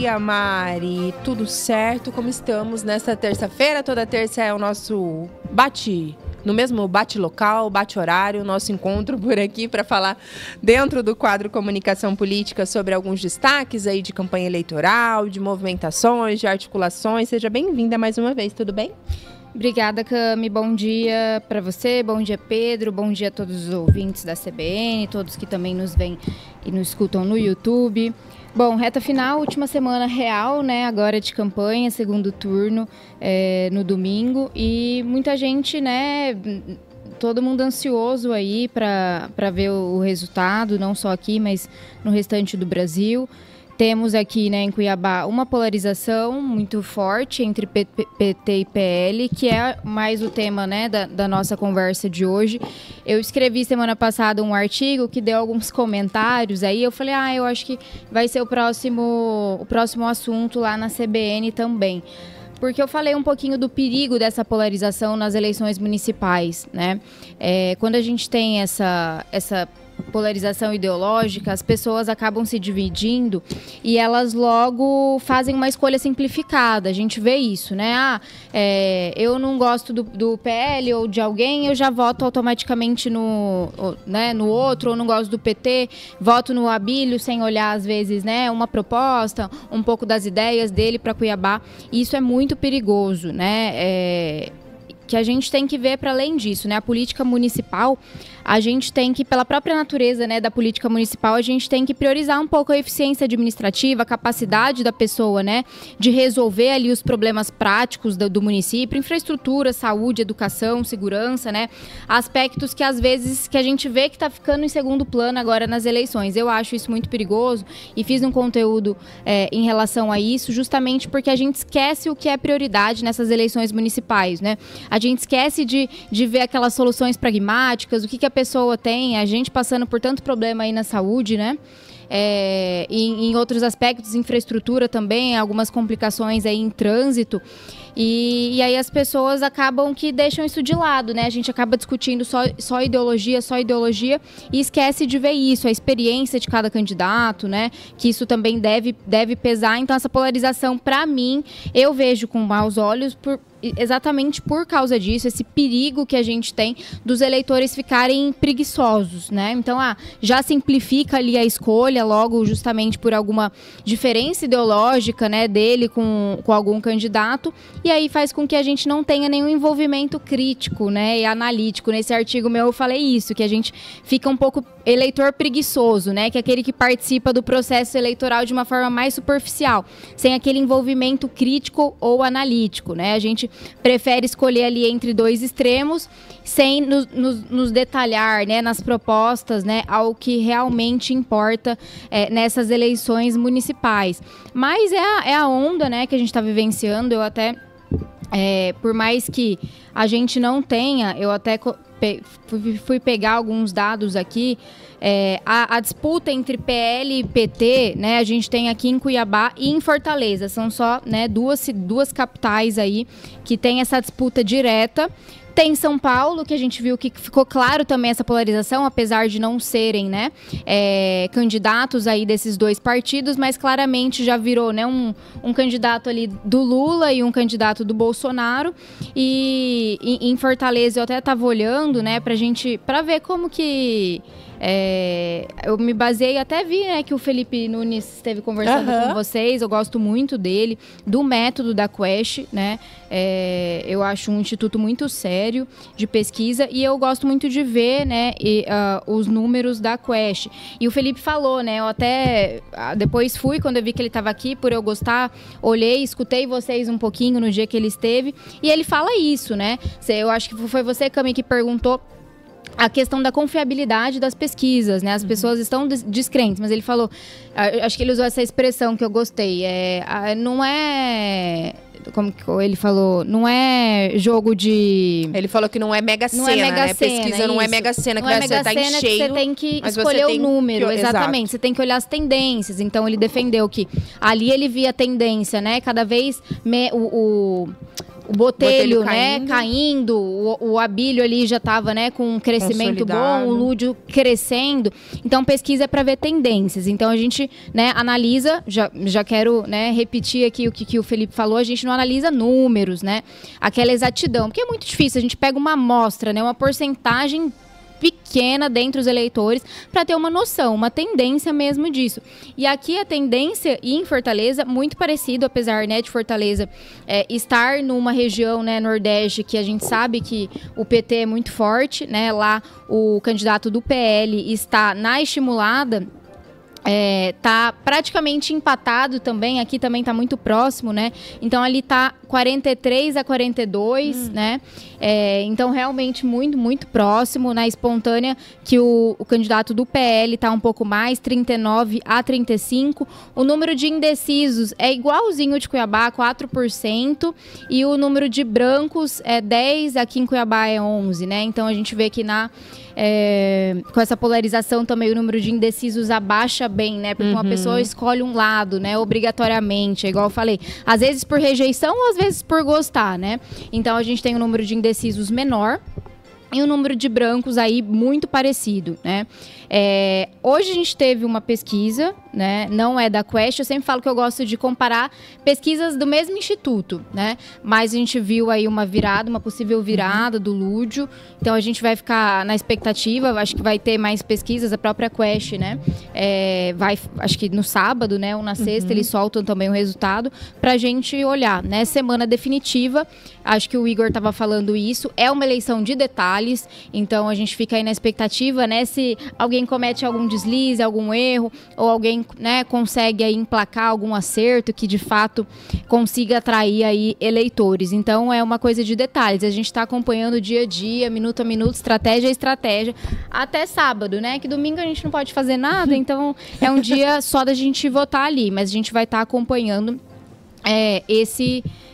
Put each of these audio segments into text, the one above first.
dia, Mari. Tudo certo? Como estamos nesta terça-feira? Toda terça é o nosso no mesmo bate-local, bate-horário, nosso encontro por aqui para falar dentro do quadro Comunicação Política sobre alguns destaques aí de campanha eleitoral, de movimentações, de articulações. Seja bem-vinda mais uma vez, tudo bem? Obrigada, Cami. Bom dia para você, bom dia, Pedro, bom dia a todos os ouvintes da CBN, todos que também nos veem e nos escutam no YouTube. Bom, reta final, última semana real, né, agora de campanha, segundo turno, no domingo, e muita gente, né, todo mundo ansioso aí para ver o resultado, não só aqui, mas no restante do Brasil. Temos aqui, né, em Cuiabá uma polarização muito forte entre PT e PL, que é mais o tema, né, da nossa conversa de hoje. Eu escrevi semana passada um artigo que deu alguns comentários, aí eu falei, eu acho que vai ser o próximo assunto lá na CBN também. Porque eu falei um pouquinho do perigo dessa polarização nas eleições municipais, né? Quando a gente tem essa polarização ideológica, as pessoas acabam se dividindo e elas logo fazem uma escolha simplificada. A gente vê isso, né? Eu não gosto do PL ou de alguém, eu já voto automaticamente no outro, ou não gosto do PT, voto no Abílio sem olhar, às vezes, né, uma proposta, um pouco das ideias dele para Cuiabá. Isso é muito perigoso, né? Que a gente tem que ver para além disso, né? A política municipal, a gente tem que, pela própria natureza, né, da política municipal, a gente tem que priorizar um pouco a eficiência administrativa, a capacidade da pessoa, né, de resolver ali os problemas práticos do município, infraestrutura, saúde, educação, segurança, né, aspectos que às vezes que a gente vê que está ficando em segundo plano agora nas eleições. Eu acho isso muito perigoso e fiz um conteúdo em relação a isso, justamente porque a gente esquece o que é prioridade nessas eleições municipais, né? A gente esquece de ver aquelas soluções pragmáticas, o que a pessoa tem, a gente passando por tanto problema aí na saúde, né? Em outros aspectos, infraestrutura também, algumas complicações aí em trânsito. E aí as pessoas acabam que deixam isso de lado, né? A gente acaba discutindo só ideologia e esquece de ver isso, a experiência de cada candidato, né? Que isso também deve pesar. Então essa polarização, para mim, eu vejo com maus olhos exatamente por causa disso, esse perigo que a gente tem dos eleitores ficarem preguiçosos, né? Então, já simplifica ali a escolha logo justamente por alguma diferença ideológica, né, dele com algum candidato, e aí faz com que a gente não tenha nenhum envolvimento crítico, né, e analítico. Nesse artigo meu eu falei isso, que a gente fica um pouco eleitor preguiçoso, né, que é aquele que participa do processo eleitoral de uma forma mais superficial, sem aquele envolvimento crítico ou analítico, né? A gente prefere escolher ali entre dois extremos, sem nos detalhar, né, nas propostas, né, ao que realmente importa nessas eleições municipais. Mas é a onda, né, que a gente está vivenciando. Eu até, por mais que a gente não tenha, eu até fui pegar alguns dados aqui. A disputa entre PL e PT, né, a gente tem aqui em Cuiabá e em Fortaleza, são só, né, duas capitais aí que tem essa disputa direta. Tem São Paulo, que a gente viu que ficou claro também essa polarização, apesar de não serem, né, candidatos aí desses dois partidos, mas claramente já virou, né, um candidato ali do Lula e um candidato do Bolsonaro. E em Fortaleza eu até estava olhando, né, para ver como que... eu me baseei, até vi, né, que o Felipe Nunes esteve conversando com vocês. Eu gosto muito dele, do método da Quest, né? Eu acho um instituto muito sério de pesquisa e eu gosto muito de ver, né, os números da Quest. E o Felipe falou, né, eu até depois fui, quando eu vi que ele estava aqui, por eu gostar, olhei, escutei vocês um pouquinho no dia que ele esteve, e ele fala isso, né? Eu acho que foi você, Cami, que perguntou a questão da confiabilidade das pesquisas, né? As pessoas estão descrentes, mas ele falou, acho que ele usou essa expressão que eu gostei, não é... Como que ele falou? Não é jogo de... Ele falou que não é Mega Sena, né? Pesquisa não é Mega Sena, que vai acertar em cheio. Você tem que escolher o número, exatamente. Exato. Você tem que olhar as tendências. Então, ele defendeu que ali ele via a tendência, né? Cada vez o botelho, né, caindo, o Abílio ali já estava, né, com um crescimento bom, o Lúdio crescendo. Então, pesquisa é para ver tendências. Então, a gente, né, analisa, já quero, né, repetir aqui o que o Felipe falou, a gente não analisa números, né, aquela exatidão, porque é muito difícil, a gente pega uma amostra, né, uma porcentagem pequena dentre os eleitores para ter uma noção, uma tendência mesmo disso. E aqui a tendência, e em Fortaleza, muito parecido, apesar, né, de Fortaleza estar numa região, né, Nordeste, que a gente sabe que o PT é muito forte, né, lá o candidato do PL está na estimulada, tá praticamente empatado também, aqui também tá muito próximo, né? Então ali tá 43-42, né? Então realmente muito, muito próximo. Na espontânea, que o candidato do PL tá um pouco mais, 39-35. O número de indecisos é igualzinho de Cuiabá, 4%. E o número de brancos é 10, aqui em Cuiabá é 11, né? Então a gente vê que com essa polarização também o número de indecisos abaixa bem, né? Porque uma pessoa escolhe um lado, né? Obrigatoriamente, é igual eu falei. Às vezes por rejeição ou às vezes por gostar, né? Então a gente tem um número de indecisos menor e um número de brancos aí muito parecido, né? Hoje a gente teve uma pesquisa, né? Não é da Quest, eu sempre falo que eu gosto de comparar pesquisas do mesmo instituto, né? Mas a gente viu aí uma possível virada do Lúdio, então a gente vai ficar na expectativa, acho que vai ter mais pesquisas, a própria Quest, né? Acho que no sábado, né? Ou na sexta, eles soltam também o resultado pra gente olhar, né? Semana definitiva, acho que o Igor estava falando isso, é uma eleição de detalhes, então a gente fica aí na expectativa, né? Se alguém comete algum deslize, algum erro, ou alguém, né, consegue aí emplacar algum acerto que de fato consiga atrair aí eleitores. Então é uma coisa de detalhes. A gente está acompanhando dia a dia, minuto a minuto, estratégia a estratégia, até sábado, né? Que domingo a gente não pode fazer nada, então é um dia só da gente votar ali, mas a gente vai estar acompanhando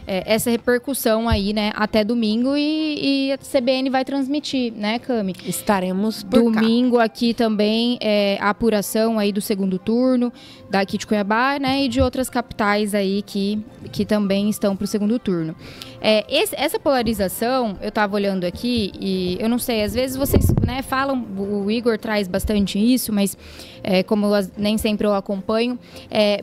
essa repercussão aí, né, até domingo e a CBN vai transmitir, né, Cami? Estaremos por domingo cá. Aqui também a apuração aí do segundo turno daqui de Cuiabá, né, e de outras capitais aí que também estão para o segundo turno. Essa polarização, eu estava olhando aqui e eu não sei, às vezes vocês, né, falam, o Igor traz bastante isso, mas como nem sempre eu acompanho,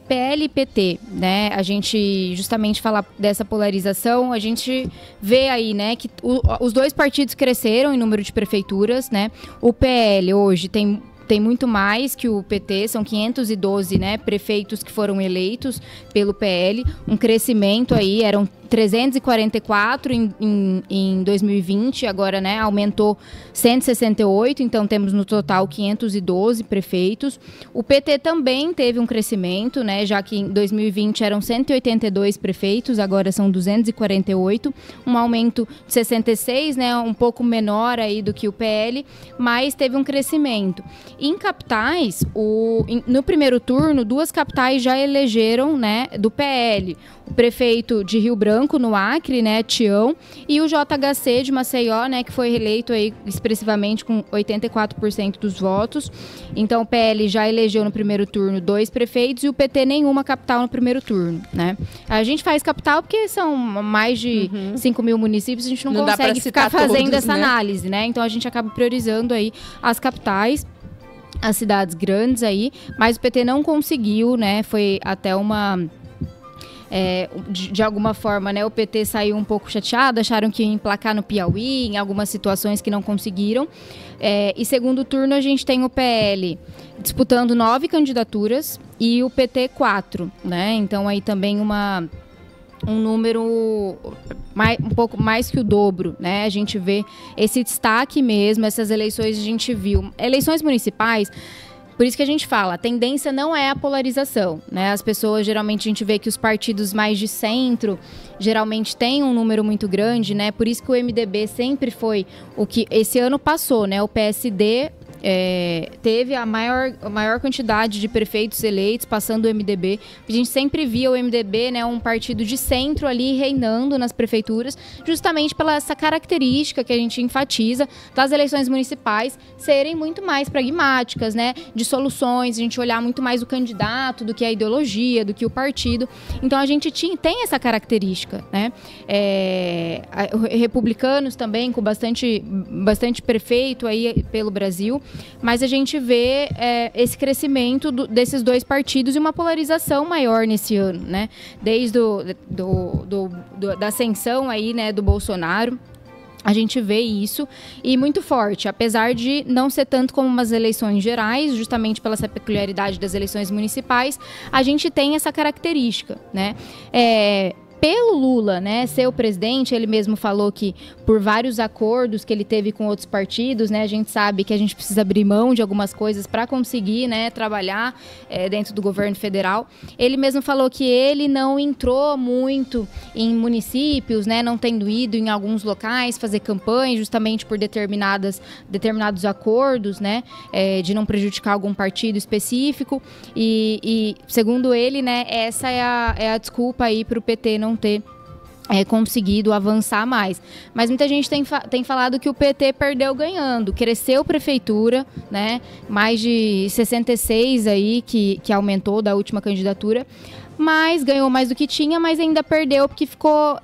PL e PT, né, a gente justamente falar dessa polarização, a gente vê aí, né, que os dois partidos cresceram em número de prefeituras, né, o PL hoje tem muito mais que o PT, são 512, né, prefeitos que foram eleitos pelo PL, um crescimento aí, eram 344 em 2020, agora, né, aumentou 168, então temos no total 512 prefeitos. O PT também teve um crescimento, né, já que em 2020 eram 182 prefeitos, agora são 248, um aumento de 66, né, um pouco menor aí do que o PL, mas teve um crescimento. Em capitais, no primeiro turno, 2 capitais já elegeram, né, do PL. O prefeito de Rio Branco, no Acre, né, Tião, e o JHC de Maceió, né, que foi reeleito aí expressivamente com 84% dos votos. Então, o PL já elegeu no primeiro turno 2 prefeitos e o PT nenhuma capital no primeiro turno, né? A gente faz capital porque são mais de 5 mil municípios, a gente não consegue ficar fazendo essa análise, né? Então, a gente acaba priorizando aí as capitais, as cidades grandes aí, mas o PT não conseguiu, né? Foi até de alguma forma, né, o PT saiu um pouco chateado, acharam que ia emplacar no Piauí, em algumas situações que não conseguiram. E segundo turno a gente tem o PL disputando 9 candidaturas e o PT 4, né? Então aí também um número um pouco mais que o dobro, né? A gente vê esse destaque mesmo, essas eleições a gente viu. Eleições municipais, por isso que a gente fala, a tendência não é a polarização, né? As pessoas, geralmente, a gente vê que os partidos mais de centro, geralmente têm um número muito grande, né? Por isso que o MDB sempre foi o que esse ano passou, né? O PSD teve a maior quantidade de prefeitos eleitos, passando o MDB. A gente sempre via o MDB, né, um partido de centro ali reinando nas prefeituras, justamente pela essa característica que a gente enfatiza das eleições municipais serem muito mais pragmáticas, né, de soluções, a gente olhar muito mais o candidato do que a ideologia, do que o partido. Então a gente tem essa característica, né? Republicanos também, com bastante prefeito aí pelo Brasil. Mas a gente vê esse crescimento desses dois partidos e uma polarização maior nesse ano, né? Desde da ascensão aí, né, do Bolsonaro. A gente vê isso e muito forte, apesar de não ser tanto como umas eleições gerais, justamente pela essa peculiaridade das eleições municipais, a gente tem essa característica, né? Pelo Lula, né, ser o presidente, ele mesmo falou que por vários acordos que ele teve com outros partidos, né, a gente sabe que a gente precisa abrir mão de algumas coisas para conseguir, né, trabalhar dentro do governo federal. Ele mesmo falou que ele não entrou muito em municípios, né, não tendo ido em alguns locais fazer campanha, justamente por determinados acordos, né, de não prejudicar algum partido específico. E segundo ele, né, essa é a desculpa aí para o PT não ter conseguido avançar mais. Mas muita gente tem falado que o PT perdeu ganhando, cresceu prefeitura, né? Mais de 66 aí que aumentou da última candidatura, mas ganhou mais do que tinha, mas ainda perdeu porque ficou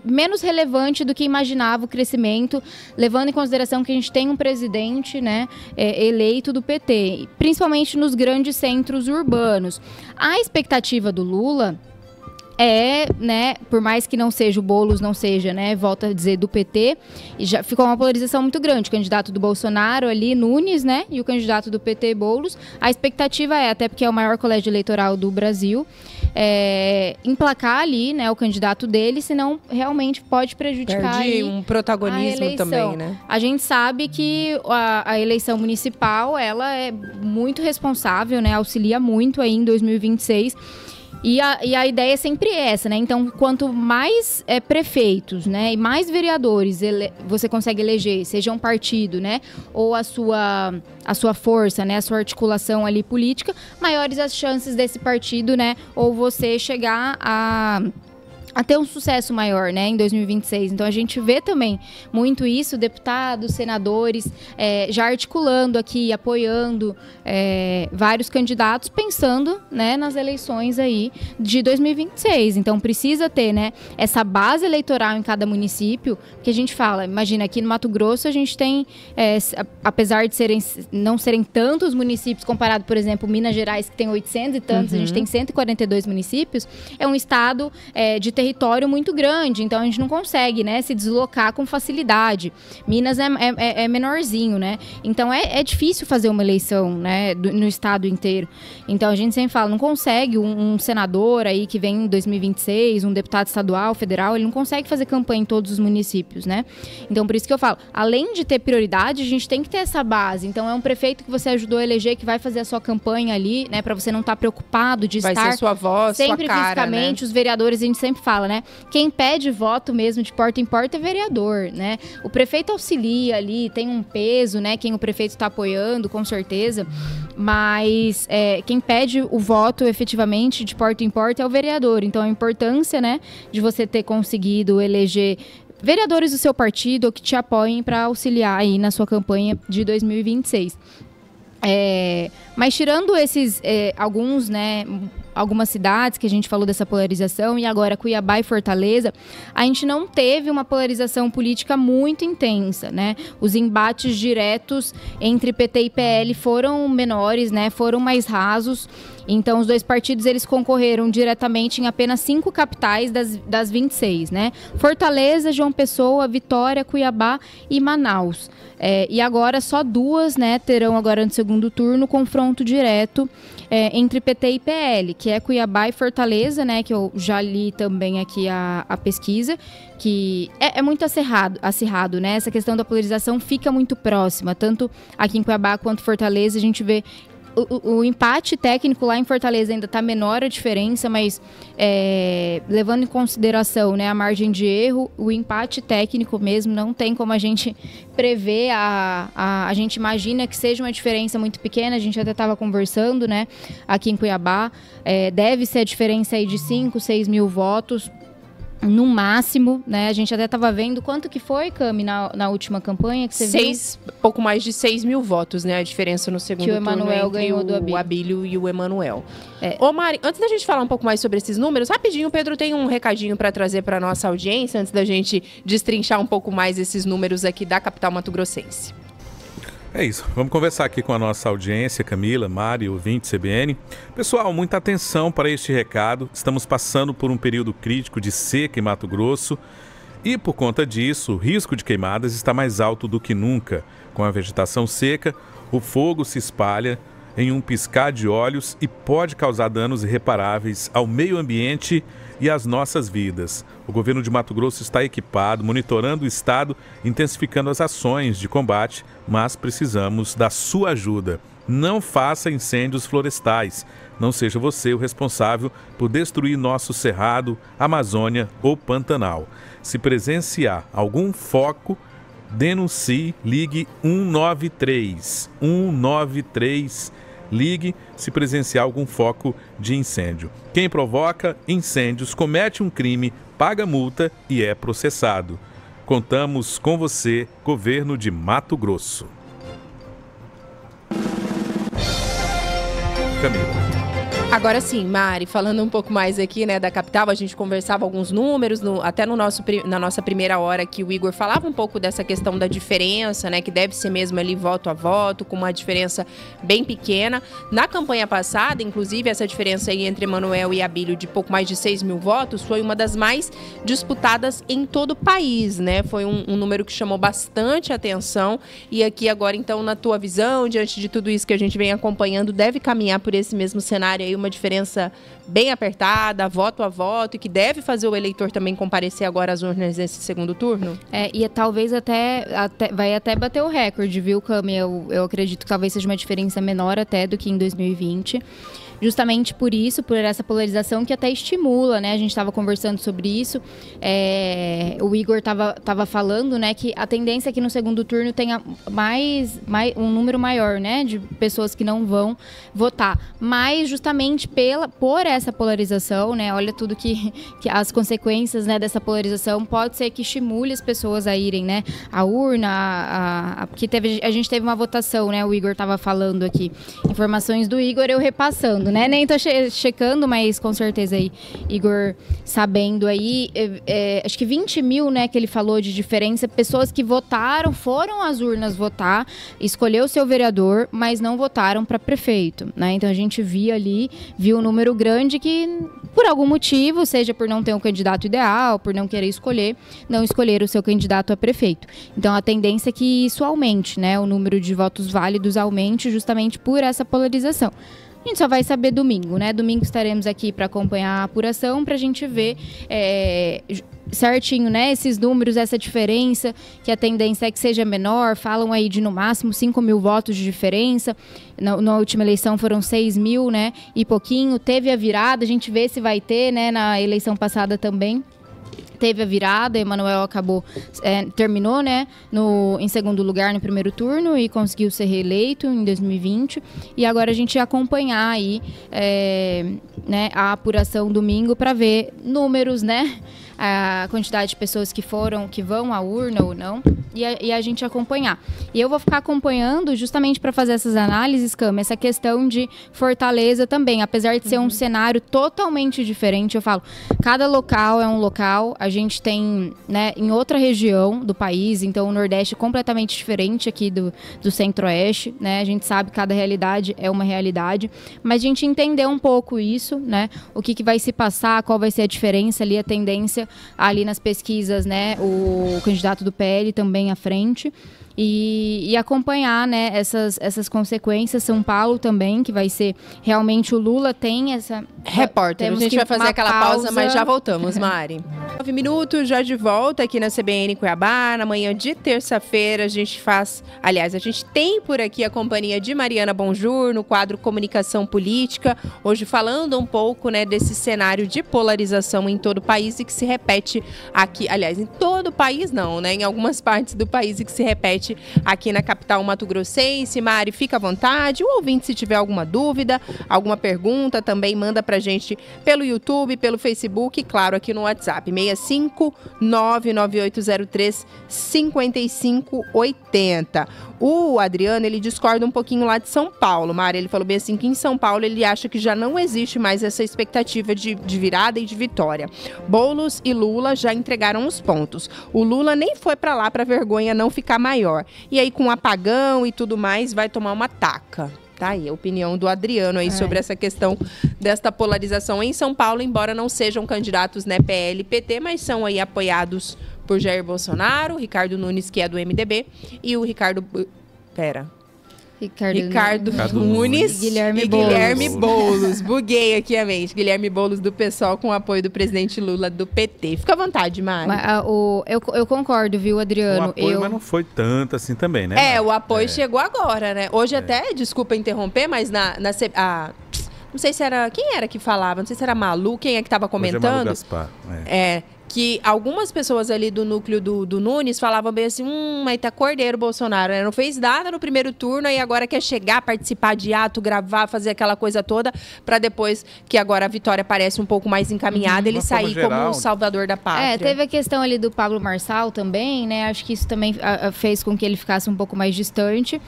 menos relevante do que imaginava o crescimento, levando em consideração que a gente tem um presidente, né, eleito do PT, principalmente nos grandes centros urbanos. A expectativa do Lula né, por mais que não seja o Boulos, não seja, né, volta a dizer, do PT, e já ficou uma polarização muito grande, o candidato do Bolsonaro ali, Nunes, né, e o candidato do PT, Boulos. A expectativa até porque é o maior colégio eleitoral do Brasil, emplacar ali, né, o candidato dele, senão realmente pode prejudicar aí um protagonismo também, né? A gente sabe que a eleição municipal, ela é muito responsável, né, auxilia muito aí em 2026. E a ideia é sempre essa, né? Então, quanto mais prefeitos, né, e mais vereadores você consegue eleger, seja um partido, né, ou a sua força, né, a sua articulação ali política, maiores as chances desse partido, né, ou você chegar a ter um sucesso maior, né, em 2026. Então, a gente vê também muito isso, deputados, senadores, já articulando aqui, apoiando vários candidatos, pensando, né, nas eleições aí de 2026. Então, precisa ter, né, essa base eleitoral em cada município, que a gente fala, imagina, aqui no Mato Grosso a gente tem, apesar de não serem tantos municípios, comparado, por exemplo, Minas Gerais, que tem 800 e tantos, a gente tem 142 municípios, é um estado de território muito grande, então a gente não consegue, né, se deslocar com facilidade. Minas é menorzinho, né? Então é difícil fazer uma eleição, né, no estado inteiro. Então a gente sempre fala, não consegue um senador aí que vem em 2026, um deputado estadual, federal, ele não consegue fazer campanha em todos os municípios, né? Então por isso que eu falo, além de ter prioridade, a gente tem que ter essa base. Então é um prefeito que você ajudou a eleger, que vai fazer a sua campanha ali, né, para você não estar preocupado de vai estar ser sua voz, sempre sua cara, fisicamente, né? Os vereadores, a gente sempre fala, né? Quem pede voto mesmo de porta em porta é vereador, né? O prefeito auxilia ali, tem um peso, né? Quem o prefeito está apoiando, com certeza. Mas quem pede o voto efetivamente de porta em porta é o vereador. Então a importância, né, de você ter conseguido eleger vereadores do seu partido ou que te apoiem para auxiliar aí na sua campanha de 2026. Mas tirando esses alguns, né, algumas cidades que a gente falou dessa polarização, e agora Cuiabá e Fortaleza, a gente não teve uma polarização política muito intensa, né? Os embates diretos entre PT e PL foram menores, né? Foram mais rasos. Então, os dois partidos, eles concorreram diretamente em apenas 5 capitais das 26, né? Fortaleza, João Pessoa, Vitória, Cuiabá e Manaus. E agora, só 2, né, terão agora no segundo turno confronto direto entre PT e PL, que é Cuiabá e Fortaleza, né, que eu já li também aqui a pesquisa, que é muito acirrado, né? Essa questão da polarização fica muito próxima, tanto aqui em Cuiabá quanto Fortaleza, a gente vê o empate técnico lá em Fortaleza ainda está menor a diferença, mas levando em consideração, né, a margem de erro, o empate técnico mesmo não tem como a gente prever. A gente imagina que seja uma diferença muito pequena, a gente até estava conversando, né, aqui em Cuiabá, deve ser a diferença aí de 5, 6 mil votos, no máximo, né? A gente até estava vendo quanto que foi, Cami, na última campanha que você viu? Pouco mais de 6 mil votos, né? A diferença no segundo turno entre ganhou o Abílio e o Emanuel. Ô Mari, antes da gente falar um pouco mais sobre esses números, rapidinho, o Pedro tem um recadinho para trazer para nossa audiência, antes da gente destrinchar um pouco mais esses números aqui da capital mato-grossense. É isso, vamos conversar aqui com a nossa audiência, Camila, Mari, ouvinte CBN. Pessoal, muita atenção para este recado. Estamos passando por um período crítico de seca em Mato Grosso e, por conta disso, o risco de queimadas está mais alto do que nunca. Com a vegetação seca, o fogo se espalha em um piscar de olhos e pode causar danos irreparáveis ao meio ambiente e às nossas vidas. O governo de Mato Grosso está equipado, monitorando o estado, intensificando as ações de combate, mas precisamos da sua ajuda. Não faça incêndios florestais. Não seja você o responsável por destruir nosso cerrado, Amazônia ou Pantanal. Se presenciar algum foco, denuncie, ligue 193. 193. Ligue se presenciar algum foco de incêndio. Quem provoca incêndios comete um crime, paga multa e é processado. Contamos com você, Governo de Mato Grosso. Camila. Agora sim, Mari, falando um pouco mais aqui, né, da capital, a gente conversava alguns números, até na nossa primeira hora que o Igor falava um pouco dessa questão da diferença, né, que deve ser mesmo ali voto a voto, com uma diferença bem pequena. Na campanha passada, inclusive, essa diferença aí entre Emanuel e Abílio de pouco mais de 6 mil votos foi uma das mais disputadas em todo o país, né? Foi um número que chamou bastante atenção. E aqui agora, então, na tua visão, diante de tudo isso que a gente vem acompanhando, deve caminhar por esse mesmo cenário aí, uma diferença bem apertada, voto a voto, e que deve fazer o eleitor também comparecer agora às urnas nesse segundo turno? E talvez vai até bater o recorde, viu, Cami? Eu acredito que talvez seja uma diferença menor até do que em 2020. Justamente por isso, por essa polarização que até estimula, né? A gente estava conversando sobre isso. O Igor estava falando, né, que a tendência é que no segundo turno tenha um número maior, né, de pessoas que não vão votar. Mas justamente por essa polarização, né, olha tudo que as consequências, né, dessa polarização pode ser que estimule as pessoas a irem, né, à urna, porque a gente teve uma votação, né? O Igor estava falando aqui. Informações do Igor eu repassando, né? Nem tô checando, mas com certeza aí, Igor sabendo aí, acho que 20 mil, né, que ele falou de diferença, pessoas que votaram, foram às urnas votar, escolheu o seu vereador, mas não votaram para prefeito, né? Então a gente viu um número grande que, por algum motivo, seja por não ter um candidato ideal, por não querer não escolher o seu candidato a prefeito. Então a tendência é que isso aumente, né? O número de votos válidos aumente justamente por essa polarização. A gente só vai saber domingo, né? Domingo estaremos aqui para acompanhar a apuração, para a gente ver certinho, né? Esses números, essa diferença, que a tendência é que seja menor. Falam aí de no máximo 5 mil votos de diferença. Na última eleição foram 6 mil, né? E pouquinho. Teve a virada, a gente vê se vai ter, né? Na eleição passada também teve a virada, Emanuel terminou, né, em segundo lugar no primeiro turno e conseguiu ser reeleito em 2020. E agora a gente ia acompanhar aí, né, a apuração domingo para ver números, né, a quantidade de pessoas que vão à urna ou não, e a gente acompanhar. E eu vou ficar acompanhando justamente para fazer essas análises, Cami, essa questão de Fortaleza também, apesar de ser um cenário totalmente diferente. Eu falo, cada local é um local, a gente tem, né, em outra região do país, então o Nordeste é completamente diferente aqui do Centro-Oeste, né, a gente sabe que cada realidade é uma realidade, mas a gente entender um pouco isso, né, o que vai se passar, qual vai ser a diferença ali, a tendência via ali nas pesquisas, né, o candidato do PL também à frente. E acompanhar, né, essas consequências. São Paulo também, que vai ser realmente o Lula tem essa... Repórter, a gente vai fazer aquela pausa, mas já voltamos, Mari. 9 minutos, já de volta aqui na CBN Cuiabá. Na manhã de terça-feira a gente a gente tem por aqui a companhia de Mariana Bonjour no quadro Comunicação Política. Hoje falando um pouco, né, desse cenário de polarização em todo o país e que se repete aqui, aliás, em todo o país não, né, em algumas partes do país e que se repete aqui na capital mato-grossense. Mari, fica à vontade. O ouvinte, se tiver alguma dúvida, alguma pergunta, também manda pra gente pelo YouTube, pelo Facebook e, claro, aqui no WhatsApp. 65-99803-5580. O Adriano, ele discorda um pouquinho lá de São Paulo, Mari. Ele falou bem assim que em São Paulo ele acha que já não existe mais essa expectativa de virada e de vitória. Boulos e Lula já entregaram os pontos. O Lula nem foi pra lá pra vergonha não ficar maior. E aí, com apagão e tudo mais, vai tomar uma taca. Tá aí a opinião do Adriano aí sobre essa questão desta polarização em São Paulo, embora não sejam candidatos, né, PL, PT, mas são aí apoiados por Jair Bolsonaro, Ricardo Nunes, que é do MDB, e o Ricardo Nunes Guilherme Boulos. Buguei aqui a mente. Guilherme Boulos do PSOL com o apoio do presidente Lula do PT. Fica à vontade, Mari. Eu concordo, viu, Adriano? O apoio, mas não foi tanto assim também, né? O apoio chegou agora, né? Hoje até, desculpa interromper, mas não sei se era... Quem era que falava? Não sei se era Malu, quem é que estava comentando? Hoje é Malu Gaspar. Que algumas pessoas ali do núcleo do Nunes falavam bem assim, aí tá cordeiro Bolsonaro, né? Não fez nada no primeiro turno e agora quer chegar, participar de ato, gravar, fazer aquela coisa toda, pra depois que agora a vitória parece um pouco mais encaminhada, ele sair como o salvador da pátria. Teve a questão ali do Pablo Marçal também, né? Acho que isso também fez com que ele ficasse um pouco mais distante,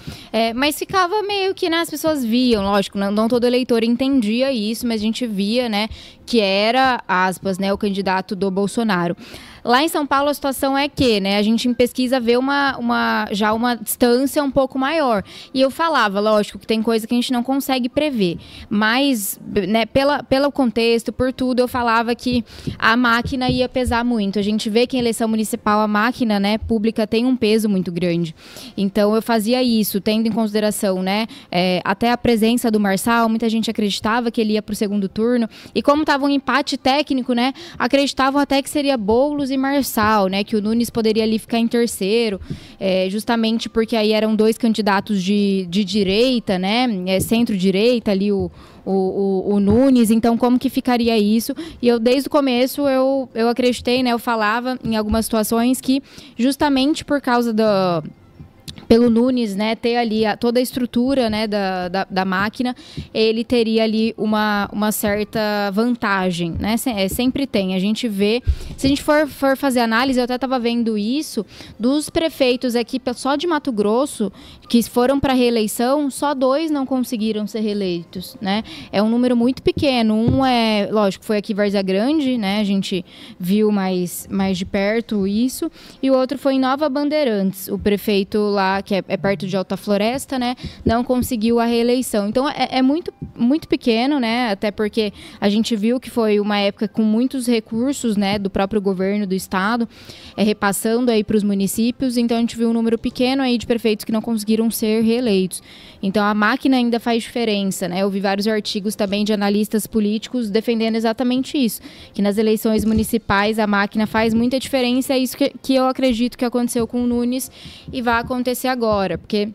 mas ficava meio que, né, as pessoas viam, lógico, não todo eleitor entendia isso, mas a gente via, né, que era, aspas, né, o candidato do Bolsonaro. Lá em São Paulo a situação é que, né, a gente em pesquisa vê já uma distância um pouco maior. E eu falava, lógico, que tem coisa que a gente não consegue prever. Mas, né, pelo contexto, por tudo, eu falava que a máquina ia pesar muito. A gente vê que em eleição municipal a máquina, né, pública tem um peso muito grande. Então eu fazia isso, tendo em consideração, né, até a presença do Marçal, muita gente acreditava que ele ia para o segundo turno. E como estava um empate técnico, né, acreditavam até que seria Boulos e Marçal, né, que o Nunes poderia ali ficar em terceiro, justamente porque aí eram dois candidatos de direita, né, centro-direita ali o Nunes, então como que ficaria isso? E eu desde o começo eu acreditei, né, eu falava em algumas situações que justamente por causa pelo Nunes, né, ter ali toda a estrutura, né, da máquina, ele teria ali uma certa vantagem, né, sempre tem. A gente vê, se a gente for fazer análise, eu até estava vendo isso, dos prefeitos aqui, só de Mato Grosso, que foram para reeleição, só 2 não conseguiram ser reeleitos, né, é um número muito pequeno. Lógico, foi aqui em Várzea Grande, né, a gente viu mais de perto isso, e o outro foi em Nova Bandeirantes, o prefeito lá, que é perto de Alta Floresta, né, não conseguiu a reeleição. Então, é muito, muito pequeno, né, até porque a gente viu que foi uma época com muitos recursos, né, do próprio governo do estado, repassando aí para os municípios. Então, a gente viu um número pequeno aí de prefeitos que não conseguiram ser reeleitos. Então, a máquina ainda faz diferença, né. Eu vi vários artigos também de analistas políticos defendendo exatamente isso, que nas eleições municipais a máquina faz muita diferença. É isso que eu acredito que aconteceu com o Nunes e vai acontecer agora, porque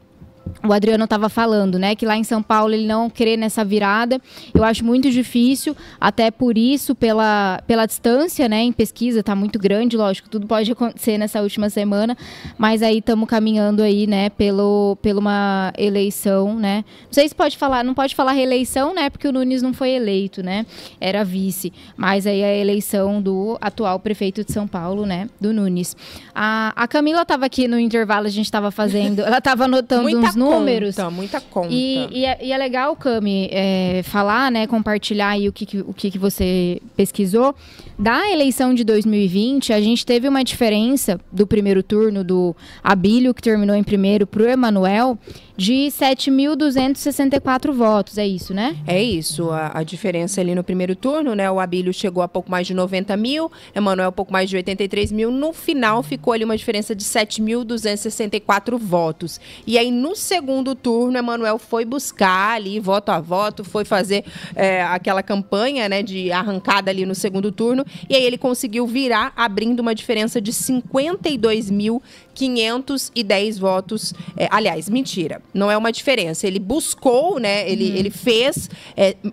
o Adriano estava falando, né, que lá em São Paulo ele não crê nessa virada. Eu acho muito difícil, até por isso, pela distância, né, em pesquisa, está muito grande, lógico, tudo pode acontecer nessa última semana, mas aí estamos caminhando aí, né, pela uma eleição, né, não sei se não pode falar reeleição, né, porque o Nunes não foi eleito, né, era vice, mas aí a eleição do atual prefeito de São Paulo, né, do Nunes. A Camila estava aqui no intervalo, a gente estava fazendo, ela estava anotando os números. Muita conta. E é legal, Cami, falar, né, compartilhar aí o que você pesquisou. Da eleição de 2020, a gente teve uma diferença do primeiro turno do Abílio, que terminou em primeiro, para o Emanuel, de 7.264 votos, é isso, né? É isso, a diferença ali no primeiro turno, né? O Abílio chegou a pouco mais de 90 mil, Emanuel pouco mais de 83 mil. No final, ficou ali uma diferença de 7.264 votos. E aí, no segundo turno, Emanuel foi buscar ali, voto a voto, foi fazer aquela campanha, né, de arrancada ali no segundo turno. E aí, ele conseguiu virar, abrindo uma diferença de 52.510 votos. Aliás, mentira, não é uma diferença. Ele buscou, né? Ele fez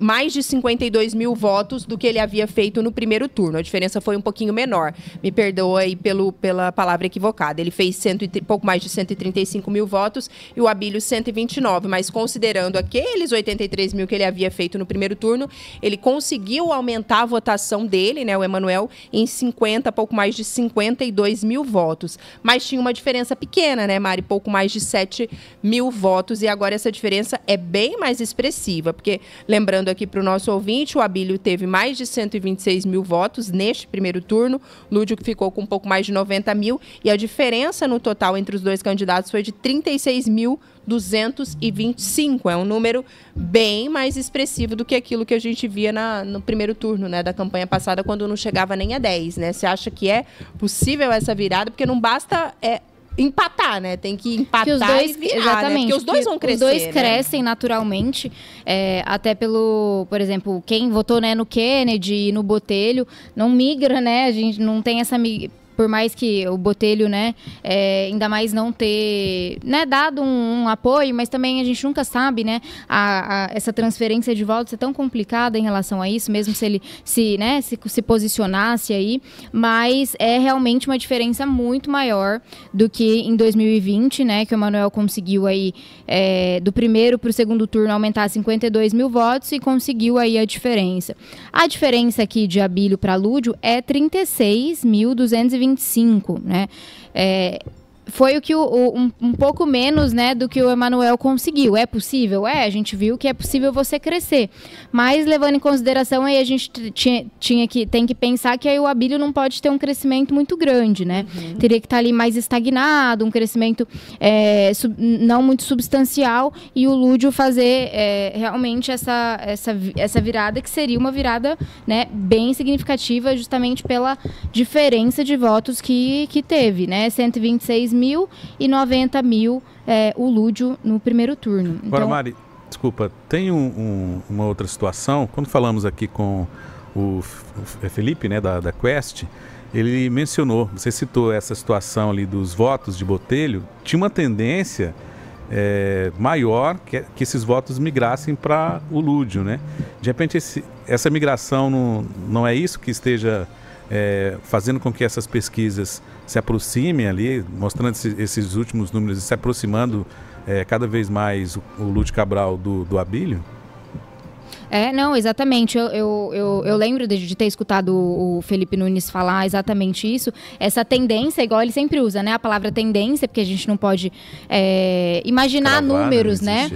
mais de 52 mil votos do que ele havia feito no primeiro turno. A diferença foi um pouquinho menor. Me perdoa aí pela palavra equivocada. Ele fez pouco mais de 135 mil votos e o Abílio 129. Mas considerando aqueles 83 mil que ele havia feito no primeiro turno, ele conseguiu aumentar a votação dele, né? O Emanuel, em pouco mais de 52 mil votos. Mas tinha uma diferença pequena, né, Mari? Pouco mais de 7 mil votos. E agora essa diferença é bem mais expressiva, porque, lembrando aqui para o nosso ouvinte, o Abílio teve mais de 126 mil votos neste primeiro turno, Lúdio que ficou com um pouco mais de 90 mil, e a diferença no total entre os dois candidatos foi de 36.225. É um número bem mais expressivo do que aquilo que a gente via no primeiro turno, né, da campanha passada, quando não chegava nem a 10, né? Você acha que é possível essa virada? Porque não basta empatar, né? Tem que empatar e virar, exatamente, né? Porque os dois vão crescer, os dois crescem naturalmente, até por exemplo, quem votou, né, no Kennedy e no Botelho, não migra, né? A gente não tem essa por mais que o Botelho, né, ainda mais não ter, né, dado um apoio, mas também a gente nunca sabe, né, essa transferência de votos é tão complicada em relação a isso, mesmo se ele se posicionasse aí, mas é realmente uma diferença muito maior do que em 2020, né, que o Emanuel conseguiu aí, do primeiro para o segundo turno, aumentar 52 mil votos e conseguiu aí a diferença. A diferença aqui de Abílio para Lúdio é 36.225, né? Foi um pouco menos, né, do que o Emanuel conseguiu. É possível? A gente viu que é possível você crescer. Mas, levando em consideração, aí a gente tem que pensar que aí o Abílio não pode ter um crescimento muito grande, né? Uhum. Teria que estar ali mais estagnado, um crescimento não muito substancial, e o Lúdio fazer realmente essa virada, que seria uma virada, né, bem significativa, justamente pela diferença de votos que teve, né? 126 mil e 90 mil o Lúdio no primeiro turno. Agora, Mari, desculpa, tem uma outra situação. Quando falamos aqui com o Felipe, né, da Quest, ele mencionou, você citou essa situação ali dos votos de Botelho, tinha uma tendência maior que esses votos migrassem para o Lúdio, né? De repente, essa migração não é isso que esteja fazendo com que essas pesquisas se aproximem ali, mostrando esses últimos números e se aproximando cada vez mais o Lúdio Cabral do Abílio? Não, exatamente. Eu lembro de ter escutado o Felipe Nunes falar exatamente isso. Essa tendência, igual ele sempre usa, né? A palavra tendência, porque a gente não pode imaginar números, né?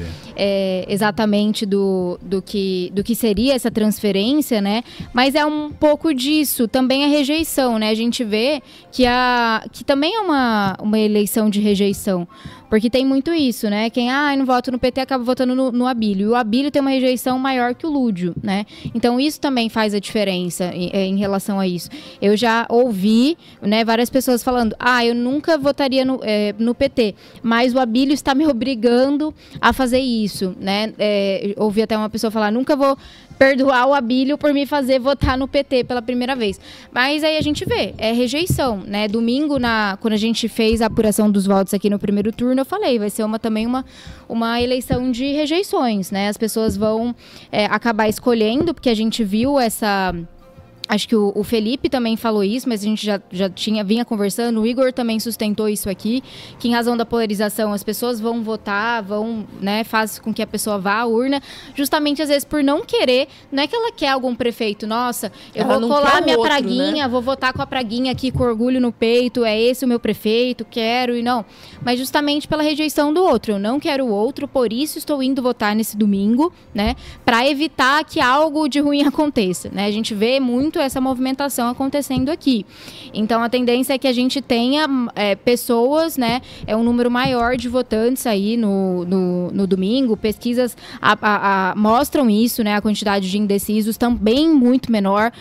Exatamente do que seria essa transferência, né? Mas é um pouco disso. Também a rejeição, né? A gente vê que também é uma eleição de rejeição. Porque tem muito isso, né? Quem não vota no PT acaba votando no Abílio. E o Abílio tem uma rejeição maior que o Lúdio, né? Então isso também faz a diferença em relação a isso. Eu já ouvi, né, várias pessoas falando: eu nunca votaria no PT, mas o Abílio está me obrigando a fazer isso, né? Ouvi até uma pessoa falar: nunca vou perdoar o Abílio por me fazer votar no PT pela primeira vez. Mas aí a gente vê, rejeição, né? Domingo, quando a gente fez a apuração dos votos aqui no primeiro turno, eu falei, vai ser também uma eleição de rejeições, né? As pessoas vão acabar escolhendo, porque a gente viu essa Acho que o Felipe também falou isso, mas a gente já vinha conversando. O Igor também sustentou isso aqui, que em razão da polarização as pessoas vão votar, né, faz com que a pessoa vá à urna, justamente às vezes por não querer, não é que ela quer algum prefeito, nossa, eu vou colar minha praguinha, né? Vou votar com a praguinha aqui com orgulho no peito, é esse o meu prefeito, quero e não. Mas justamente pela rejeição do outro, eu não quero o outro, por isso estou indo votar nesse domingo, né, para evitar que algo de ruim aconteça, né? A gente vê muito essa movimentação acontecendo aqui. Então, a tendência é que a gente tenha pessoas, né, um número maior de votantes aí no domingo. Pesquisas mostram isso, né, a quantidade de indecisos também muito menor.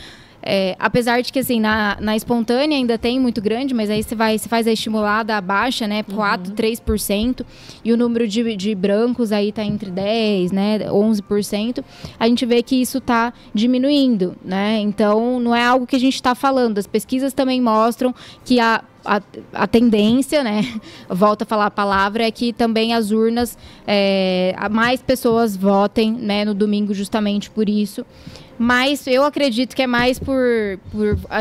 Apesar de que, assim, na espontânea ainda tem muito grande, mas aí você faz a estimulada baixa, né, 3%, e o número de brancos aí tá entre 10%, né, 11%, a gente vê que isso tá diminuindo, né, então não é algo que a gente tá falando, as pesquisas também mostram que a tendência, né, volto a falar a palavra, é que também as urnas, mais pessoas votem, né, no domingo justamente por isso. Mas eu acredito que é mais por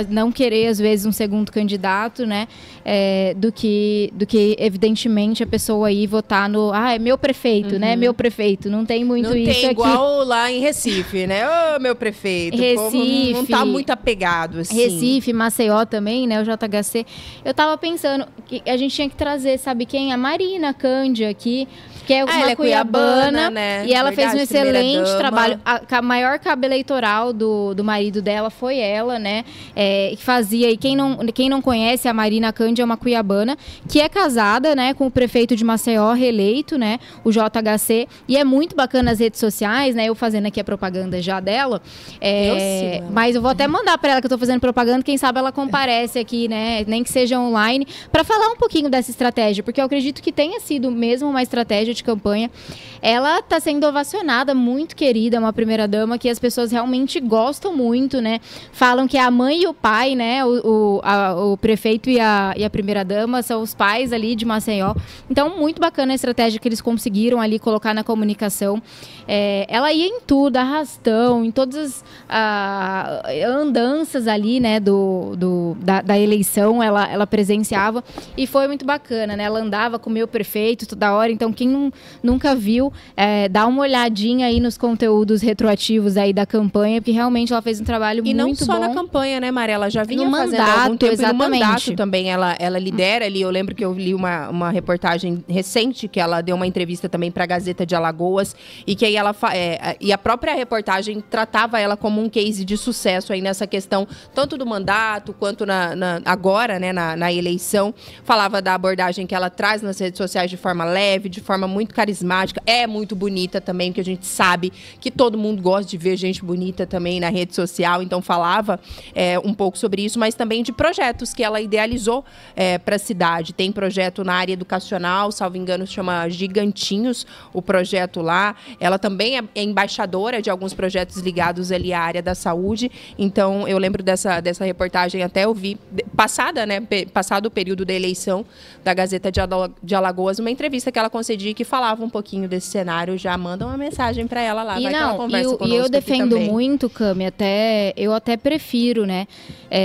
não querer, às vezes, um segundo candidato, né? Do que, evidentemente, a pessoa ir votar no... é meu prefeito, né? Meu prefeito. Não tem muito isso aqui. Não tem igual lá em Recife, né? Ô, meu prefeito. Recife. Não tá muito apegado, assim. Recife, Maceió também, né? O JHC. Eu tava pensando que a gente tinha que trazer, sabe quem? A Marina Cândia aqui, que é uma cuiabana, né? E ela fez um excelente trabalho. A maior cabo eleitoral do marido dela foi ela, né? Que fazia, e quem não conhece, a Marina Cândia é uma cuiabana, que é casada, né, com o prefeito de Maceió, reeleito, né? O JHC. E é muito bacana as redes sociais, né? Eu fazendo aqui a propaganda já dela. Mas eu vou até mandar para ela que eu tô fazendo propaganda, quem sabe ela comparece aqui, né? Nem que seja online, para falar um pouquinho dessa estratégia, porque eu acredito que tenha sido mesmo uma estratégia de campanha. Ela está sendo ovacionada, muito querida, uma primeira-dama que as pessoas realmente gostam muito, né? Falam que a mãe e o pai, né? O prefeito e a primeira-dama são os pais ali de Maceió. Então, muito bacana a estratégia que eles conseguiram ali colocar na comunicação. Ela ia em tudo, arrastão, em todas as andanças ali, né? Da eleição, ela presenciava. E foi muito bacana, né? Ela andava com o meu prefeito toda hora. Então, quem nunca viu, dá uma olhadinha aí nos conteúdos retroativos aí da campanha, porque realmente ela fez um trabalho muito bom. E não só na campanha, né, Maria? Ela já vinha fazendo algum tempo. Exatamente. No mandato também ela lidera ali. Eu lembro que eu li uma reportagem recente, que ela deu uma entrevista também para a Gazeta de Alagoas, e que aí e a própria reportagem tratava ela como um case de sucesso aí nessa questão, tanto do mandato, quanto agora, né, na eleição. Falava da abordagem que ela traz nas redes sociais de forma leve, de forma muito carismática, é muito bonita também, porque a gente sabe que todo mundo gosta de ver gente bonita também na rede social, então falava um pouco sobre isso, mas também de projetos que ela idealizou para a cidade. Tem projeto na área educacional, salvo engano, se chama Gigantinhos, o projeto lá. Ela também é embaixadora de alguns projetos ligados ali à área da saúde, então eu lembro dessa reportagem, até eu vi, passado o período da eleição da Gazeta de Alagoas, uma entrevista que ela concedia que falava um pouquinho desse cenário. Já manda uma mensagem para ela lá, vai que ela conversa conosco. E eu defendo muito, Cami, eu até prefiro, né,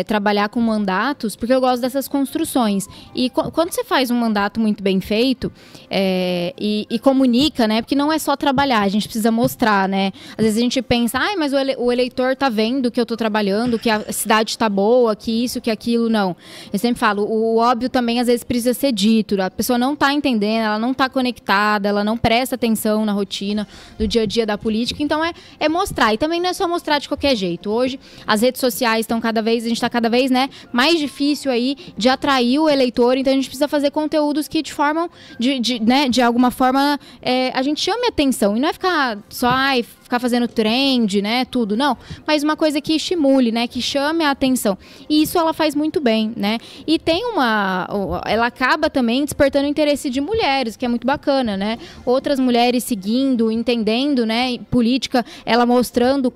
trabalhar com mandatos, porque eu gosto dessas construções. E quando você faz um mandato muito bem feito e comunica, né, porque não é só trabalhar, a gente precisa mostrar, né. Às vezes a gente pensa, mas o eleitor tá vendo que eu tô trabalhando, que a cidade tá boa, que isso, que aquilo, não. Eu sempre falo, o óbvio também às vezes precisa ser dito, a pessoa não tá entendendo, ela não tá conectada, ela não presta atenção na rotina do dia a dia da política, então é mostrar, e também não é só mostrar de qualquer jeito. Hoje as redes sociais estão a gente está cada vez, né, mais difícil aí de atrair o eleitor, então a gente precisa fazer conteúdos que de forma, de alguma forma, a gente chame a atenção, e não é ficar só, ficar fazendo trend, né, tudo, não, mas uma coisa que estimule, né, que chame a atenção, e isso ela faz muito bem, né, e tem ela acaba também despertando o interesse de mulheres, que é muito bacana, né, outras mulheres seguindo, entendendo, né, política, ela mostrando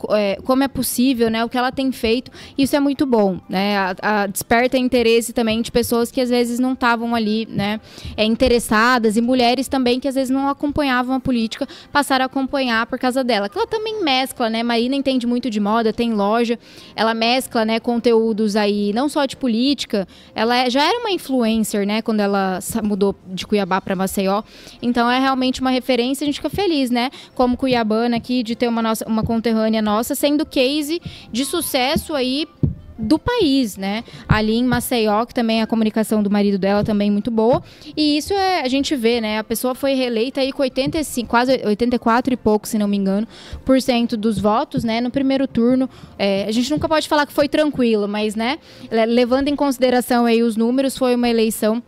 como é possível, né, o que ela tem feito, isso é muito bom, né, desperta interesse também de pessoas que às vezes não estavam ali, né, interessadas, e mulheres também que às vezes não acompanhavam a política, passaram a acompanhar por causa dela. ela também mescla, né? Marina entende muito de moda, tem loja, ela mescla, né, conteúdos aí, não só de política, ela já era uma influencer, né, quando ela mudou de Cuiabá para Maceió, então é realmente uma referência, a gente fica feliz, né, como cuiabana aqui, de ter uma conterrânea nossa, sendo case de sucesso aí do país, né? Ali em Maceió, que também a comunicação do marido dela também muito boa. E isso a gente vê, né? A pessoa foi reeleita aí com 85, quase 84 e pouco, se não me engano, % dos votos, né? No primeiro turno. A gente nunca pode falar que foi tranquilo, mas, né? Levando em consideração aí os números, foi uma eleição.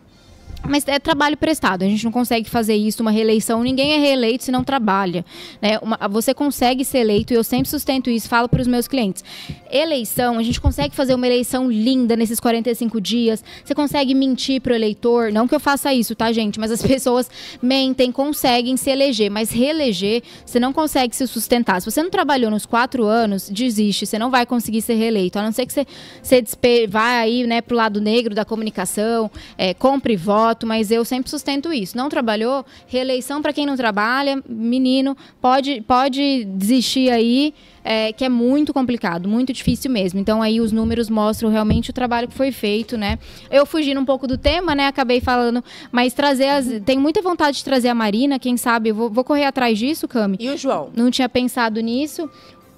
Mas é trabalho prestado, a gente não consegue fazer isso, uma reeleição, ninguém é reeleito se não trabalha, né? Você consegue ser eleito, e eu sempre sustento isso, falo para os meus clientes. Eleição, a gente consegue fazer uma eleição linda nesses 45 dias, você consegue mentir para o eleitor, não que eu faça isso, tá, gente? Mas as pessoas mentem, conseguem se eleger, mas reeleger, você não consegue se sustentar. Se você não trabalhou nos 4 anos, desiste, você não vai conseguir ser reeleito, a não ser que você vá aí, né, pro lado negro da comunicação, compre voto, mas eu sempre sustento isso. Não trabalhou, reeleição para quem não trabalha, menino, pode desistir aí, que é muito complicado, muito difícil mesmo. Então aí os números mostram realmente o trabalho que foi feito, né? Eu fugindo um pouco do tema, né? Acabei falando, mas tenho muita vontade de trazer a Marina, quem sabe, eu vou correr atrás disso, Cami. E o João? Não tinha pensado nisso.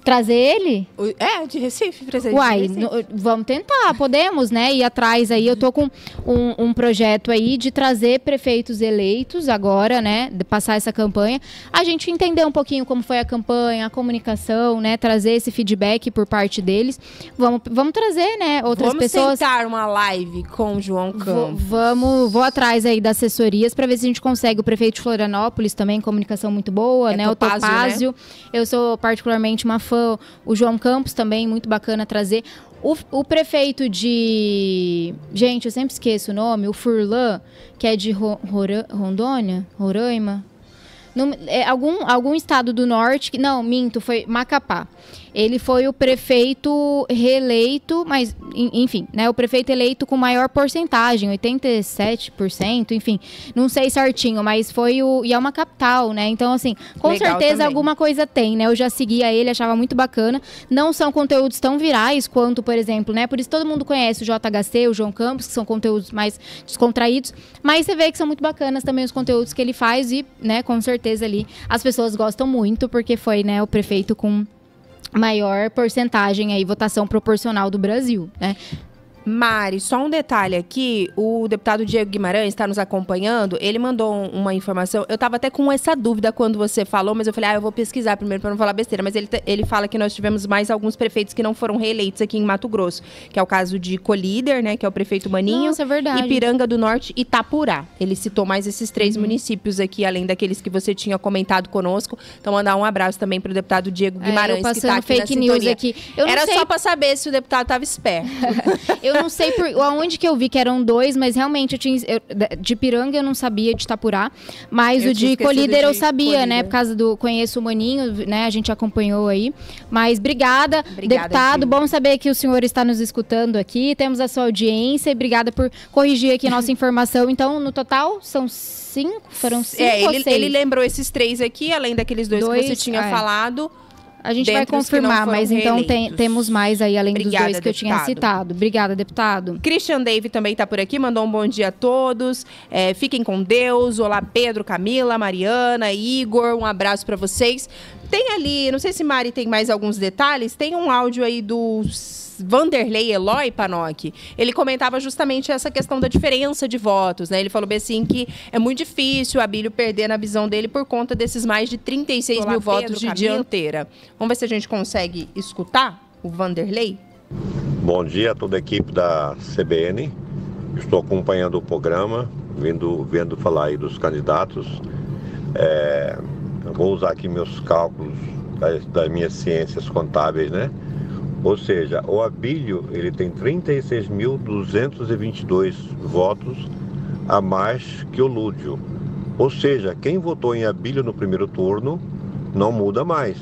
Trazer ele? De Recife, presente. Uai, de Recife. Vamos tentar, podemos, né? Ir atrás aí, eu tô com um projeto aí de trazer prefeitos eleitos agora, né? De passar essa campanha. A gente entender um pouquinho como foi a campanha, a comunicação, né? Trazer esse feedback por parte deles. Vamos trazer, né? Outras pessoas. Vamos tentar uma live com o João Campos. Vou atrás aí das assessorias para ver se a gente consegue. O prefeito de Florianópolis também, comunicação muito boa, né? Topázio, o Topázio. Né? Eu sou particularmente uma fã. O João Campos também, muito bacana trazer. O prefeito de... Gente, eu sempre esqueço o nome. O Furlan, que é de Rondônia? Roraima? Algum estado do norte... Não, minto, foi Macapá. Ele foi o prefeito reeleito, mas, enfim, né? O prefeito eleito com maior porcentagem, 87%, enfim, não sei certinho, mas e é uma capital, né? Então, assim, com legal certeza também. Alguma coisa tem, né? Eu já seguia ele, achava muito bacana. Não são conteúdos tão virais quanto, por exemplo, né? Por isso todo mundo conhece o JHC, o João Campos, que são conteúdos mais descontraídos, mas você vê que são muito bacanas também os conteúdos que ele faz e, né, com certeza ali as pessoas gostam muito, porque foi, né, o prefeito com maior porcentagem aí, votação proporcional do Brasil, né? Mari, só um detalhe aqui, o deputado Diego Guimarães está nos acompanhando, ele mandou uma informação, eu estava até com essa dúvida quando você falou, mas eu falei, eu vou pesquisar primeiro para não falar besteira, mas ele fala que nós tivemos mais alguns prefeitos que não foram reeleitos aqui em Mato Grosso, que é o caso de Colíder, né, que é o prefeito Maninho, Nossa, é verdade. Ipiranga do Norte e Itapurá. Ele citou mais esses 3 municípios aqui, além daqueles que você tinha comentado conosco, então mandar um abraço também para o deputado Diego Guimarães, que está aqui fake na news sintonia. aqui. Era só para saber se o deputado estava esperto. Eu não sei aonde que eu vi que eram 2, mas realmente de Ipiranga eu não sabia, de Itapurá, mas o de Colíder eu sabia, Colíder, né? Por causa conheço o Maninho, né? A gente acompanhou aí. Mas obrigada deputado. Gil. Bom saber que o senhor está nos escutando aqui. Temos a sua audiência e obrigada por corrigir aqui a nossa informação. Então, no total, são 5? Foram 5 ou 6? Ele lembrou esses 3 aqui, além daqueles 2 que você tinha falado. A gente vai confirmar, mas então temos mais aí, além dos 2 que eu tinha citado. Obrigada, deputado. Christian Dave também está por aqui, mandou um bom dia a todos. Fiquem com Deus. Olá, Pedro, Camila, Mariana, Igor, um abraço para vocês. Tem ali, não sei se Mari tem mais alguns detalhes, tem um áudio aí do Vanderlei Eloy Panoc. Ele comentava justamente essa questão da diferença de votos, né? Ele falou bem assim que é muito difícil o Abílio perder na visão dele por conta desses mais de 36 mil votos de dianteira. Vamos ver se a gente consegue escutar o Vanderlei. Bom dia a toda a equipe da CBN. Estou acompanhando o programa, vendo falar aí dos candidatos. Eu vou usar aqui meus cálculos das minhas ciências contábeis, né? Ou seja, o Abílio ele tem 36.222 votos a mais que o Lúdio. Ou seja, quem votou em Abílio no primeiro turno não muda mais,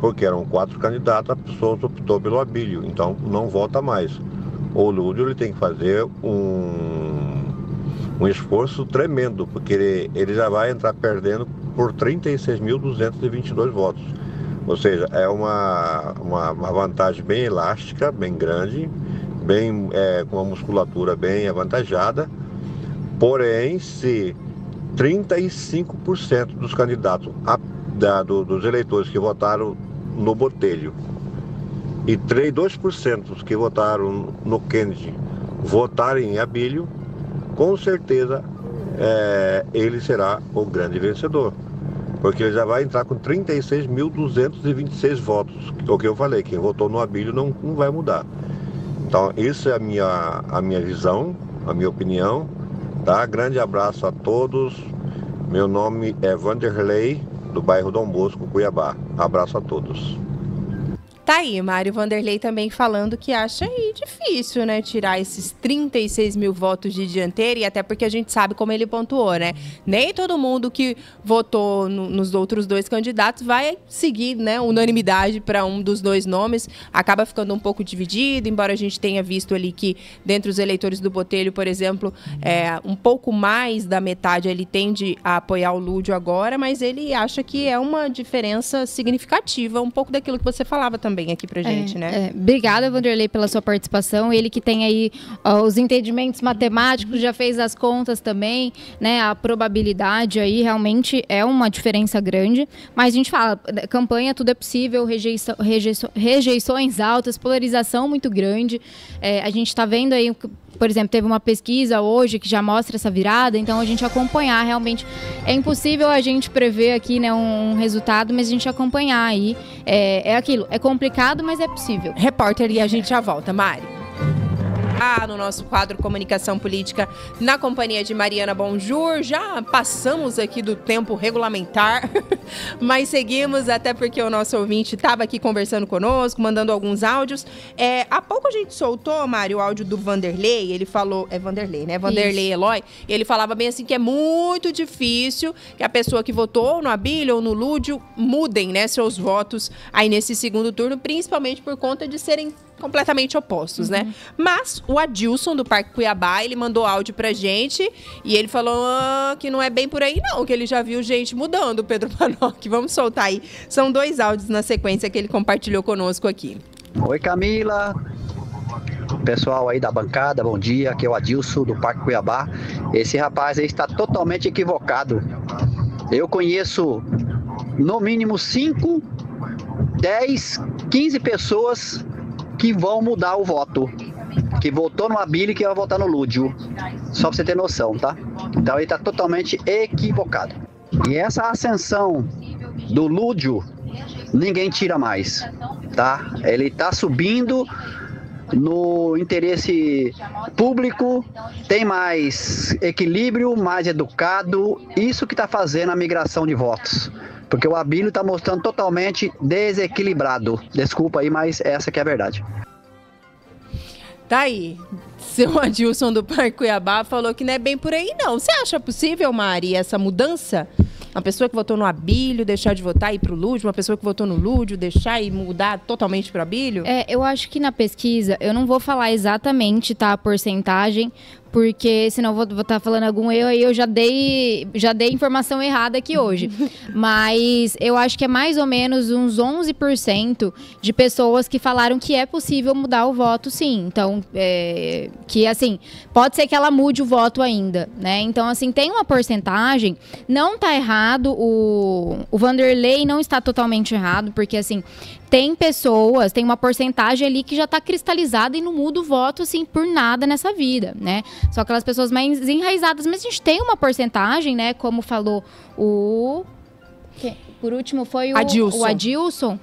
porque eram 4 candidatos, a pessoa optou pelo Abílio, então não vota mais. O Lúdio ele tem que fazer um esforço tremendo, porque ele já vai entrar perdendo por 36.222 votos. Ou seja, é uma vantagem bem elástica, bem grande, com uma musculatura bem avantajada. Porém, se 35% dos candidatos, dos eleitores que votaram no Botelho e 2% que votaram no Kennedy votarem em Abílio, com certeza ele será o grande vencedor. Porque ele já vai entrar com 36.226 votos. O que eu falei, quem votou no Abílio não vai mudar. Então, isso é a minha visão, a minha opinião. Tá? Grande abraço a todos. Meu nome é Vanderlei, do bairro Dom Bosco, Cuiabá. Abraço a todos. Tá aí, Mário Vanderlei também falando que acha aí difícil, né, tirar esses 36 mil votos de dianteira, e até porque a gente sabe como ele pontuou, né? Nem todo mundo que votou nos outros dois candidatos vai seguir, né, unanimidade para um dos dois nomes, acaba ficando um pouco dividido, embora a gente tenha visto ali que, dentre os eleitores do Botelho, por exemplo, um pouco mais da metade ele tende a apoiar o Lúdio agora, mas ele acha que é uma diferença significativa, um pouco daquilo que você falava também aqui pra gente, né? Obrigada, Vanderlei, pela sua participação. Ele que tem aí os entendimentos matemáticos, já fez as contas também, né? A probabilidade aí realmente é uma diferença grande. Mas a gente fala, campanha tudo é possível, rejeições altas, polarização muito grande. A gente tá vendo aí, por exemplo, teve uma pesquisa hoje que já mostra essa virada, então a gente acompanhar realmente. É impossível a gente prever aqui, né, um resultado, mas a gente acompanhar aí. É aquilo, é complicado, mas é possível. Repórter, e a gente já volta, Mari. No nosso quadro Comunicação Política, na companhia de Mariana Bonjour. Já passamos aqui do tempo regulamentar, mas seguimos, até porque o nosso ouvinte estava aqui conversando conosco, mandando alguns áudios. Há pouco a gente soltou, Mário, o áudio do Vanderlei. Ele falou, é Vanderlei, né? Vanderlei Eloy. Ele falava bem assim que é muito difícil que a pessoa que votou no Abílio ou no Lúdio mudem, né, seus votos aí nesse segundo turno, principalmente por conta de serem completamente opostos, né? Mas o Adilson, do Parque Cuiabá, ele mandou áudio pra gente e ele falou que não é bem por aí não, que ele já viu gente mudando, Pedro Panoc. Vamos soltar aí. São 2 áudios na sequência que ele compartilhou conosco aqui. Oi, Camila. Pessoal aí da bancada, bom dia. Aqui é o Adilson, do Parque Cuiabá. Esse rapaz aí está totalmente equivocado. Eu conheço no mínimo 5, 10, 15 pessoas que vão mudar o voto, que votou no Abílio e que vai votar no Lúdio. Só pra você ter noção, tá? Então ele tá totalmente equivocado. E essa ascensão do Lúdio, ninguém tira mais, tá? Ele tá subindo no interesse público, tem mais equilíbrio, mais educado, isso que tá fazendo a migração de votos. Porque o Abílio está mostrando totalmente desequilibrado. Desculpa aí, mas essa que é a verdade. Tá aí. Seu Adilson do Parque Cuiabá falou que não é bem por aí, não. Você acha possível, Mari, essa mudança? Uma pessoa que votou no Abílio deixar de votar e ir pro Lúdio, uma pessoa que votou no Lúdio deixar e mudar totalmente pro Abílio? Eu acho que na pesquisa, eu não vou falar exatamente, tá, a porcentagem, porque senão vou estar falando algum erro aí, eu já dei informação errada aqui hoje. Mas eu acho que é mais ou menos uns 11% de pessoas que falaram que é possível mudar o voto, sim. Então, que assim, pode ser que ela mude o voto ainda, né? Então, assim, tem uma porcentagem, não tá errado, o Vanderlei não está totalmente errado, porque assim, tem pessoas, tem uma porcentagem ali que já está cristalizada e não muda o voto, assim, por nada nessa vida, né? Só aquelas pessoas mais enraizadas. Mas a gente tem uma porcentagem, né? Como falou por último foi o Adilson,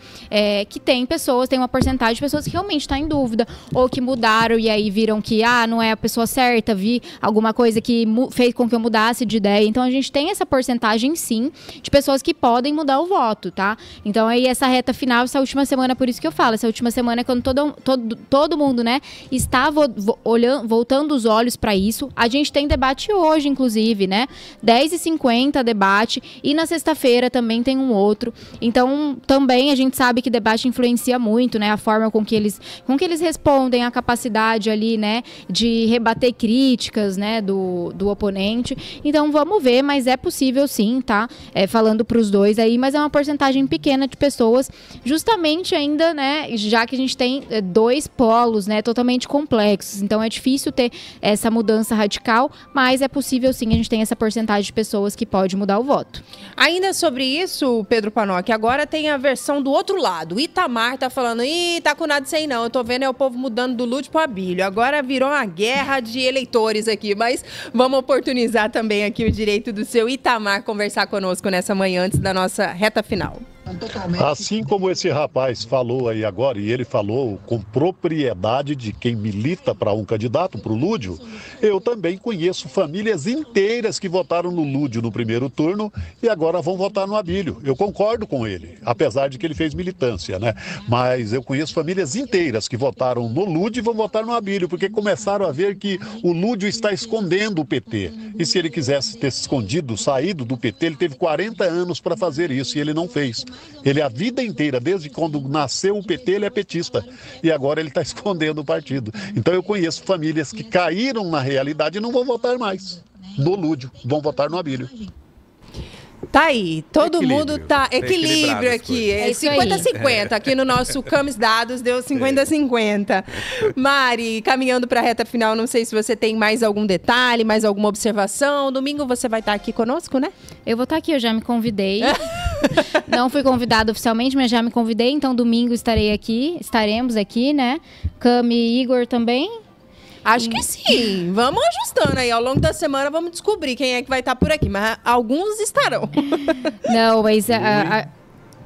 que tem uma porcentagem de pessoas que realmente estão em dúvida, ou que mudaram e aí viram que, não é a pessoa certa, vi alguma coisa que fez com que eu mudasse de ideia. Então, a gente tem essa porcentagem, sim, de pessoas que podem mudar o voto, tá? Então, aí, essa reta final, essa última semana, por isso que eu falo, essa última semana é quando todo mundo, né, está voltando os olhos para isso. A gente tem debate hoje, inclusive, né? 10h50 debate, e na sexta-feira também também tem um outro. Então, também a gente sabe que debate influencia muito, né? A forma com que eles respondem, a capacidade ali, né? De rebater críticas, né? Do oponente. Então, vamos ver, mas é possível sim, tá? Falando para os dois aí, mas é uma porcentagem pequena de pessoas, justamente ainda, né? Já que a gente tem dois polos, né? Totalmente complexos. Então, é difícil ter essa mudança radical, mas é possível sim, a gente tem essa porcentagem de pessoas que pode mudar o voto. Ainda sobre isso, Pedro Panoc, agora tem a versão do outro lado. O Itamar tá falando, tá com nada disso aí não, eu tô vendo o povo mudando do Lúdio pro Abílio. Agora virou uma guerra de eleitores aqui, mas vamos oportunizar também aqui o direito do seu Itamar conversar conosco nessa manhã antes da nossa reta final. Assim como esse rapaz falou aí agora, e ele falou com propriedade de quem milita para um candidato, para o Lúdio, eu também conheço famílias inteiras que votaram no Lúdio no primeiro turno e agora vão votar no Abílio. Eu concordo com ele, apesar de que ele fez militância, né? Mas eu conheço famílias inteiras que votaram no Lúdio e vão votar no Abílio, porque começaram a ver que o Lúdio está escondendo o PT. E se ele quisesse ter se escondido, saído do PT, ele teve 40 anos para fazer isso e ele não fez. Ele, a vida inteira, desde quando nasceu o PT, ele é petista. E agora ele está escondendo o partido. Então eu conheço famílias que caíram na realidade e não vão votar mais no Lúdio, vão votar no Abílio. Tá aí, todo mundo tá equilíbrio aqui, é 50-50, aqui no nosso Camis Dados deu 50-50. Mari, caminhando para a reta final, não sei se você tem mais algum detalhe, mais alguma observação. Domingo você vai estar aqui conosco, né? Eu vou estar aqui, eu já me convidei. Não fui convidada oficialmente, mas já me convidei, então domingo estaremos aqui, né? Cami e Igor também. Acho que sim. Vamos ajustando aí. Ao longo da semana vamos descobrir quem é que vai estar por aqui. Mas alguns estarão. Não, mas...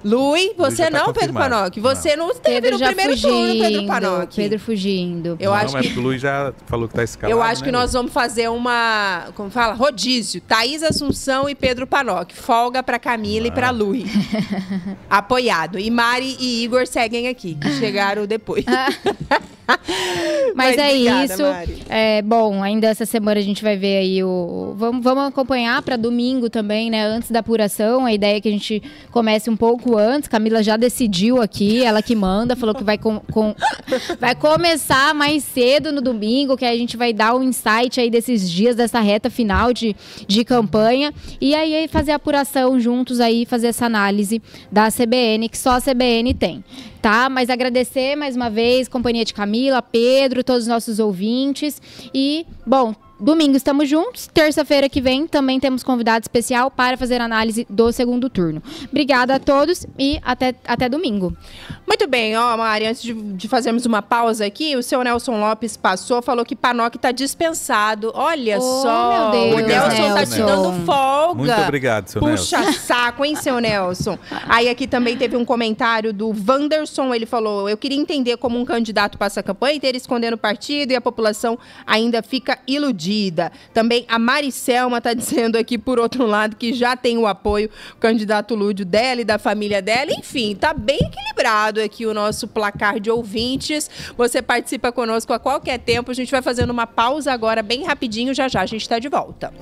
Lui, você não, Pedro Panoc. Você não esteve no primeiro turno, Pedro Panoc. Pedro fugindo. Eu acho que o Lui já falou que tá escalado. Eu acho que nós vamos fazer uma, como fala, rodízio. Thaís Assunção e Pedro Panoc. Folga pra Camila e pra Lui. Apoiado. E Mari e Igor seguem aqui, que chegaram depois. Mas é obrigada, isso. Mari. Bom, ainda essa semana a gente vai ver aí Vamos acompanhar para domingo também, né? Antes da apuração. A ideia é que a gente comece um pouco antes. Camila já decidiu aqui, ela que manda, falou que vai começar mais cedo no domingo, que aí a gente vai dar um insight aí desses dias, dessa reta final de campanha. E aí fazer a apuração juntos aí, fazer essa análise da CBN, que só a CBN tem. Tá? Mas agradecer mais uma vez, companhia de Camila, Pedro, todos os nossos ouvintes. E, bom, domingo estamos juntos. Terça-feira que vem também temos convidado especial para fazer análise do segundo turno. Obrigada a todos e até domingo. Muito bem, Mari, antes de fazermos uma pausa aqui, o seu Nelson Lopes falou que Panoc está dispensado. Olha só, meu Deus, o Nelson tá te dando folga. Muito obrigado, seu Nelson. Puxa saco, hein, seu Nelson? Aí aqui também teve um comentário do Wanderson, ele falou, eu queria entender como um candidato passa a campanha e ter escondendo o partido e a população ainda fica iludida. Também a Maricelma está dizendo aqui, por outro lado, que já tem o apoio do candidato Lúdio dela e da família dela. Enfim, tá bem equilibrado aqui o nosso placar de ouvintes. Você participa conosco a qualquer tempo. A gente vai fazendo uma pausa agora bem rapidinho. Já já a gente está de volta.